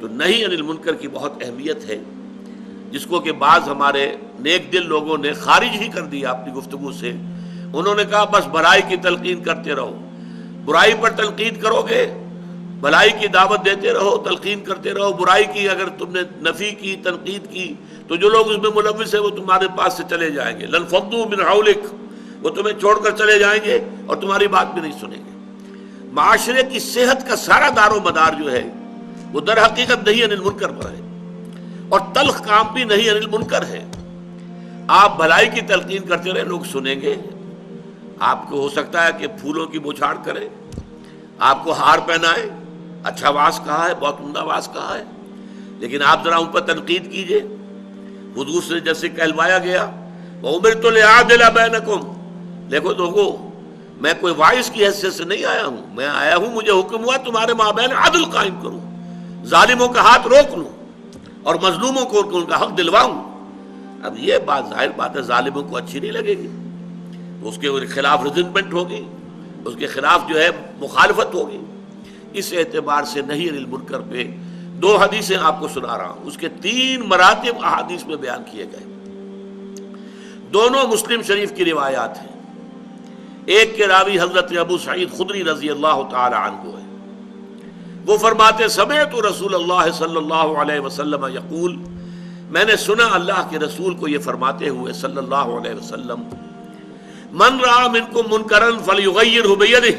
تو نہی عن المنکر کی بہت اہمیت ہے، جس کو کہ بعض ہمارے نیک دل لوگوں نے خارج ہی کر دیا اپنی گفتگو سے۔ انہوں نے کہا بس بھلائی کی تلقین کرتے رہو، برائی پر تنقید کرو گے، بھلائی کی دعوت دیتے رہو، تلقین کرتے رہو، برائی کی اگر تم نے نفی کی، تنقید کی، تو جو لوگ اس میں ملوث ہیں وہ تمہارے پاس سے چلے جائیں گے۔ لنفضوا من حولک، وہ تمہیں چھوڑ کر چلے جائیں گے اور تمہاری بات بھی نہیں سنیں گے۔ معاشرے کی صحت کا سارا دار و مدار جو ہے وہ در حقیقت نہی عن المنکر پر ہے، اور تلخ کام بھی نہی عن المنکر ہے۔ آپ بھلائی کی تلقین کرتے رہے، لوگ سنیں گے۔ آپ کو ہو سکتا ہے کہ پھولوں کی بوچھاڑ کریں، آپ کو ہار پہنائیں، اچھا واز کہا ہے، بہت عمدہ واز کہا ہے، لیکن آپ ذرا ان پر تنقید کیجئے۔ حضور سے جیسے کہلوایا گیا وَأُمِرْتُ لِأَعْدِلَ بَيْنَكُمْ، دیکھو لوگو، میں کوئی واعظ کی حیثیت سے نہیں آیا ہوں، میں آیا ہوں، مجھے حکم ہوا تمہارے مابین عدل قائم کروں، ظالموں کا ہاتھ روک لوں اور مظلوموں کو ان کا حق دلواؤں۔ اب یہ بات ظاہر بات ہے ظالموں کو اچھی نہیں لگے گی، تو اس کے خلاف ریزنمنٹ ہوگی، اس کے خلاف جو ہے مخالفت ہوگی۔ اس اعتبار سے نہی عن المنکر پہ دو حدیثیں آپ کو سنا رہا ہوں، اس کے 3 مراتب احادیث میں بیان کیے گئے، دونوں مسلم شریف کی روایات ہیں۔ ایک کے راوی حضرت ابو سعید خدری رضی اللہ تعالی عنہ ہے، وہ فرماتے سمعت رسول اللہ صلی اللہ علیہ وسلم یقول، میں نے سنا اللہ کے رسول کو یہ فرماتے ہوئے صلی اللہ علیہ وسلم، من رأى منکم منکرا فلیغیرہ بیدہ،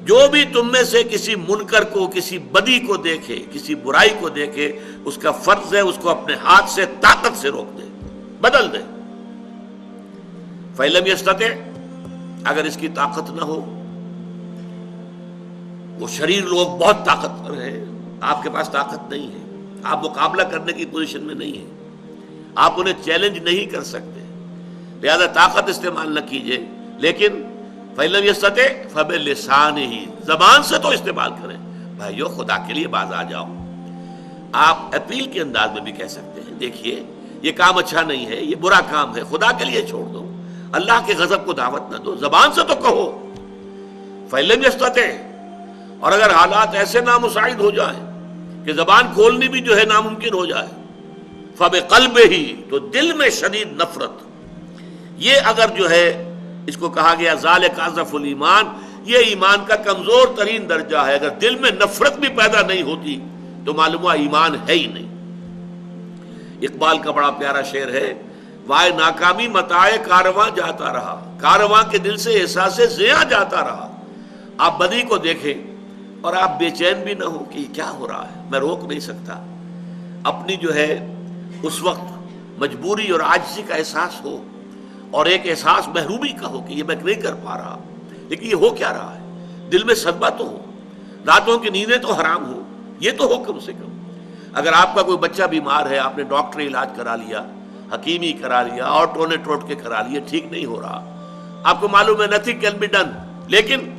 جو بھی تم میں سے کسی منکر کو، کسی بدی کو دیکھے، کسی برائی کو دیکھے، اس کا فرض ہے اس کو اپنے ہاتھ سے طاقت سے روک دے، بدل دے۔ فَإِن لَمْ يَسْتَطِعْ، اگر اس کی طاقت نہ ہو، وہ شریر لوگ بہت طاقتور ہیں، آپ کے پاس طاقت نہیں ہے، آپ مقابلہ کرنے کی پوزیشن میں نہیں ہیں، آپ انہیں چیلنج نہیں کر سکتے، لہذا طاقت استعمال نہ کیجئے، لیکن فَإِن لَمْ يَسْتَطِعْ فَبِلِسَانِهِ، زبان سے تو استعمال کریں، بھائیو خدا کے لیے باز آ جاؤ۔ آپ اپیل کے انداز میں بھی کہہ سکتے ہیں، دیکھیے یہ کام اچھا نہیں ہے، یہ برا کام ہے، خدا کے لیے چھوڑ دو، اللہ کے غضب کو دعوت نہ دو، زبان سے تو کہو۔ فَإِن لَمْ يَسْتَطِعْ، اور اگر حالات ایسے نامساعد ہو جائیں کہ زبان کھولنی بھی جو ہے ناممکن ہو جائے، فَبِقَلْبِهِ، تو دل میں شدید نفرت، یہ اگر جو ہے اس کو کہا گیا ذالک اضعف الایمان، یہ ایمان کا کمزور ترین درجہ ہے۔ اگر دل میں نفرت بھی پیدا نہیں ہوتی تو معلوم ہوا ایمان ہے ہی نہیں۔ اقبال کا بڑا پیارا شعر ہے، وائے ناکامی متاع کارواں جاتا رہا، کارواں کے دل سے احساس زیاں جاتا رہا۔ آپ بدی کو دیکھیں اور آپ بے چین بھی نہ ہو کہ یہ کیا ہو رہا ہے، میں روک نہیں سکتا، اپنی جو ہے اس وقت مجبوری اور عاجزی کا احساس ہو، اور ایک احساس محرومی کا ہو کہ یہ میں نہیں کر پا رہا، لیکن یہ ہو کیا رہا ہے، دل میں صدمہ تو ہو، راتوں کی نیندیں تو حرام ہو، یہ تو ہو کم سے کم۔ اگر آپ کا کوئی بچہ بیمار ہے، آپ نے ڈاکٹری علاج کرا لیا، حکیمی کرا لیا، اور ٹونے ٹوٹ کے کرا لیا، ٹھیک نہیں ہو رہا، آپ کو معلوم ہے nothing can be done، لیکن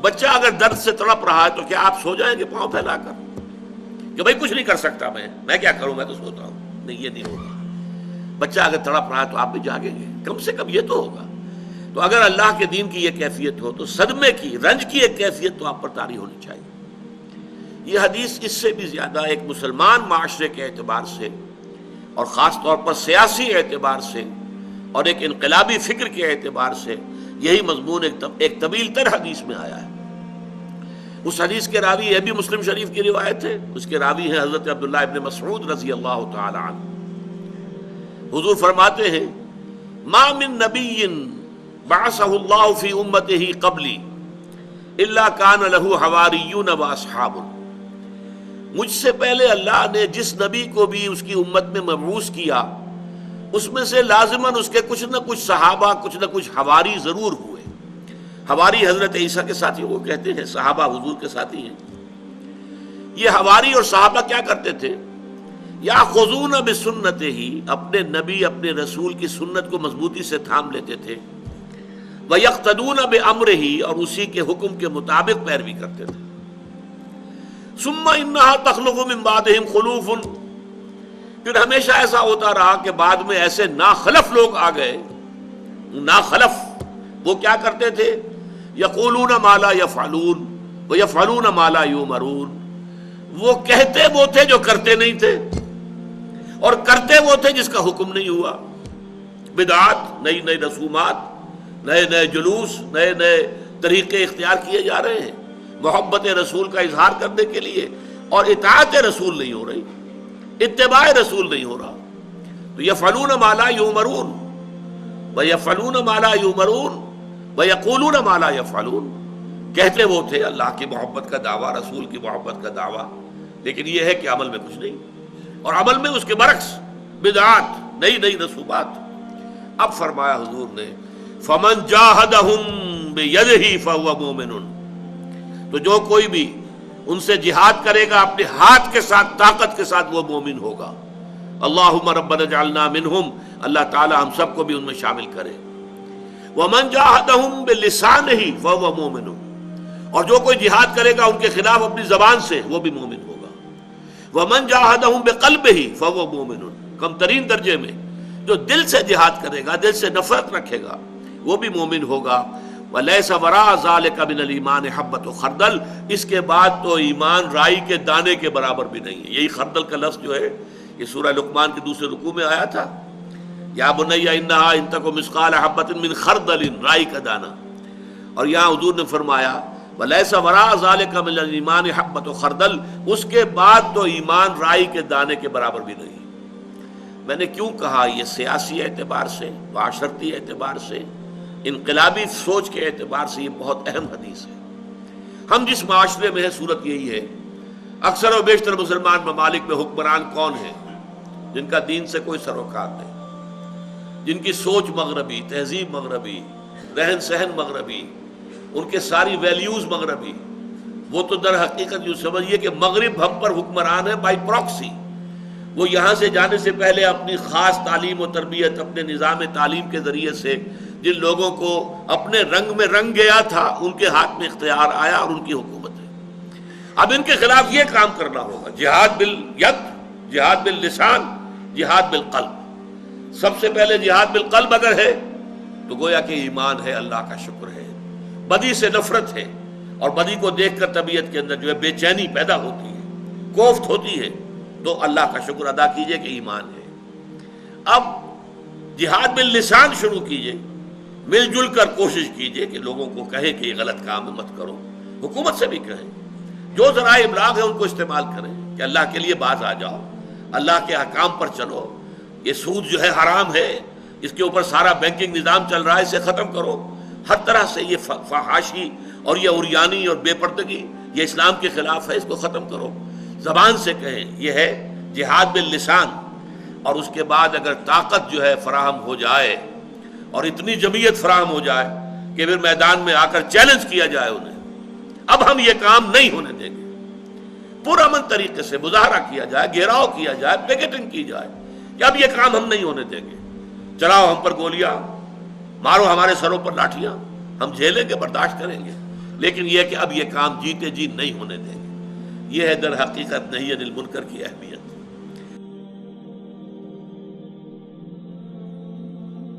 بچہ اگر درد سے تڑپ رہا ہے تو کیا آپ سو جائیں گے پاؤں پھیلا کر کہ بھائی کچھ نہیں کر سکتا، میں کیا کروں، میں تو سوتا ہوں؟ نہیں، یہ نہیں ہوگا۔ بچہ اگر تڑپ رہا ہے تو آپ بھی جاگیں گے، کم سے کم یہ تو ہوگا۔ تو اگر اللہ کے دین کی یہ کیفیت ہو تو صدمے کی، رنج کی ایک کیفیت تو آپ پر طاری ہونی چاہیے۔ یہ حدیث اس سے بھی زیادہ ایک مسلمان معاشرے کے اعتبار سے، اور خاص طور پر سیاسی اعتبار سے، اور ایک انقلابی فکر کے اعتبار سے، یہی مضمون ایک طویل تر حدیث میں آیا ہے۔ اس حدیث کے راوی، یہ بھی مسلم شریف کی روایت ہے، اس کے راوی ہیں حضرت عبداللہ ابن مسعود رضی اللہ تعالی عنہ۔ حضور فرماتے ہیں ما من نبی بعثہ اللہ فی امتہ قبلی الا کان لہ حواریون و اصحاب، مجھ سے پہلے اللہ نے جس نبی کو بھی اس کی امت میں مبعوث کیا، اس میں سے لازماً اس کے کچھ نہ کچھ صحابہ، کچھ نہ کچھ حواری ضرور ہوئے۔ حواری حضرت عیسیٰ کے ساتھی وہ کہتے ہیں، صحابہ حضور کے ساتھی ہیں۔ یہ حواری اور صحابہ کیا کرتے تھے؟ یاخذون بسنتہ، اپنے نبی، اپنے رسول کی سنت کو مضبوطی سے تھام لیتے تھے، ویقتدون بامرہ، اور اسی کے حکم کے مطابق پیروی کرتے تھے۔ ثم انہا تخلف من بعدہم خلوف، پھر ہمیشہ ایسا ہوتا رہا کہ بعد میں ایسے ناخلف لوگ آ گئے۔ ناخلف وہ کیا کرتے تھے؟ یقولون ما لا یفعلون ویفعلون ما لا یؤمرون، وہ کہتے وہ تھے جو کرتے نہیں تھے، اور کرتے وہ تھے جس کا حکم نہیں ہوا۔ بدعات، نئی نئی رسومات، نئے نئے جلوس، نئے نئے طریقے اختیار کیے جا رہے ہیں محبت رسول کا اظہار کرنے کے لیے، اور اطاعت رسول نہیں ہو رہی، اتباع رسول نہیں ہو رہا۔ تو یفعلون ما لا یؤمرون ویفعلون ما لا یؤمرون ویقولون ما لا یفعلون۔ کہتے وہ تھے اللہ کی محبت کا دعویٰ، رسول کی محبت کا دعویٰ، لیکن یہ ہے کہ عمل میں کچھ نہیں، اور عمل میں اس کے برعکس بدعات، نئی نئی رسومات۔ اب فرمایا حضور نے فمن جاہدہم بیدہ فہو مومن، تو جو کوئی بھی ان سے جہاد کرے گا اپنے ہاتھ کے ساتھ، طاقت کے ساتھ، وہ مومن ہوگا۔ اللہم ربنا اجعلنا منہم، اللہ تعالی ہم سب کو بھی ان میں شامل کرے۔ ومن جاہدہم بلسانہ فہو مومن، اور جو کوئی جہاد کرے گا ان کے خلاف اپنی زبان سے، وہ بھی مومن ہوگا۔ ومن جاہدہم بقلبہ فہو مومن، کم ترین درجے میں جو دل سے جہاد کرے گا، دل سے نفرت رکھے گا، وہ بھی مومن ہوگا۔ وَلَيْسَ وَرَاءَ ذَلِكَ مِنَ الْإِيمَانِ حَبَّةُ خردل، اس کے بعد تو ایمان رائی کے دانے کے برابر بھی نہیں ہے۔ یہی خردل کا لفظ جو ہے یہ سورہ لقمان کے دوسرے رکوع میں آیا تھا، یا بنی انہا ان تک مثقال حبۃ من خردل، رائی کا دانہ۔ اور یہاں حضور نے فرمایا وَلَيْسَ وَرَاءَ ذَلِكَ مِنَ الْإِيمَانِ حَبَّةُ خردل، اس کے بعد تو ایمان رائی کے دانے کے برابر بھی نہیں۔ میں نے کیوں کہا یہ سیاسی اعتبار سے، معاشرتی اعتبار سے، انقلابی سوچ کے اعتبار سے یہ بہت اہم حدیث ہے۔ ہم جس معاشرے میں ہیں صورت یہی ہے، اکثر و بیشتر مسلمان ممالک میں حکمران کون ہیں؟ جن کا دین سے کوئی سروکار نہیں، جن کی سوچ مغربی، تہذیب مغربی، رہن سہن مغربی، ان کے ساری ویلیوز مغربی۔ وہ تو در حقیقت یوں سمجھیے کہ مغرب ہم پر حکمران ہے بائی پراکسی۔ وہ یہاں سے جانے سے پہلے اپنی خاص تعلیم و تربیت، اپنے نظام تعلیم کے ذریعے سے جن لوگوں کو اپنے رنگ میں رنگ گیا تھا، ان کے ہاتھ میں اختیار آیا اور ان کی حکومت ہے۔ اب ان کے خلاف یہ کام کرنا ہوگا، جہاد بالید، جہاد باللسان، جہاد بالقلب۔ سب سے پہلے جہاد بالقلب اگر ہے تو گویا کہ ایمان ہے، اللہ کا شکر ہے۔ بدی سے نفرت ہے، اور بدی کو دیکھ کر طبیعت کے اندر جو ہے بے چینی پیدا ہوتی ہے، کوفت ہوتی ہے، تو اللہ کا شکر ادا کیجئے کہ ایمان ہے۔ اب جہاد باللسان شروع کیجئے، مل جل کر کوشش کیجئے کہ لوگوں کو کہیں کہ یہ غلط کام مت کرو، حکومت سے بھی کہیں، جو ذرائع ابلاغ ہے ان کو استعمال کریں کہ اللہ کے لیے باز آ جاؤ، اللہ کے احکام پر چلو، یہ سود جو ہے حرام ہے، اس کے اوپر سارا بینکنگ نظام چل رہا ہے، اسے ختم کرو۔ ہر طرح سے یہ فحاشی اور یہ عریانی اور بے پردگی یہ اسلام کے خلاف ہے، اس کو ختم کرو، زبان سے کہیں۔ یہ ہے جہاد باللسان۔ اور اس کے بعد اگر طاقت جو ہے فراہم ہو جائے اور اتنی جمعیت فراہم ہو جائے کہ پھر میدان میں آ کر چیلنج کیا جائے انہیں، اب ہم یہ کام نہیں ہونے دیں گے، پرامن طریقے سے مظاہرہ کیا جائے، گھیراؤ کیا جائے، پیکیٹنگ کی جائے کہ اب یہ کام ہم نہیں ہونے دیں گے، چلاؤ ہم پر گولیاں، مارو ہمارے سروں پر لاٹھیاں، ہم جھیلیں گے، برداشت کریں گے، لیکن یہ کہ اب یہ کام جیتے جی نہیں ہونے دیں گے۔ یہ ہے در حقیقت نہی عن المنکر کی اہمیت۔